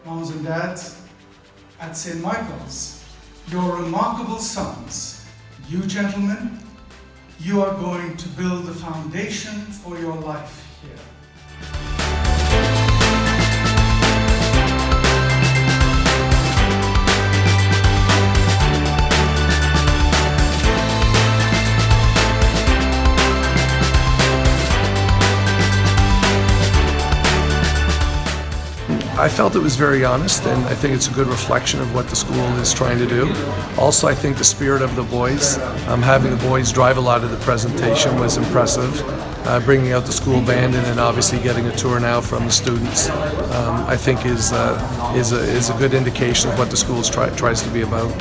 moms and dads, at St. Michael's, your remarkable sons, you gentlemen, you are going to build the foundation for your life here. I felt it was very honest, and I think it's a good reflection of what the school is trying to do. Also, I think the spirit of the boys, having the boys drive a lot of the presentation was impressive. Bringing out the school band and then obviously getting a tour now from the students, I think is a good indication of what the school tries to be about.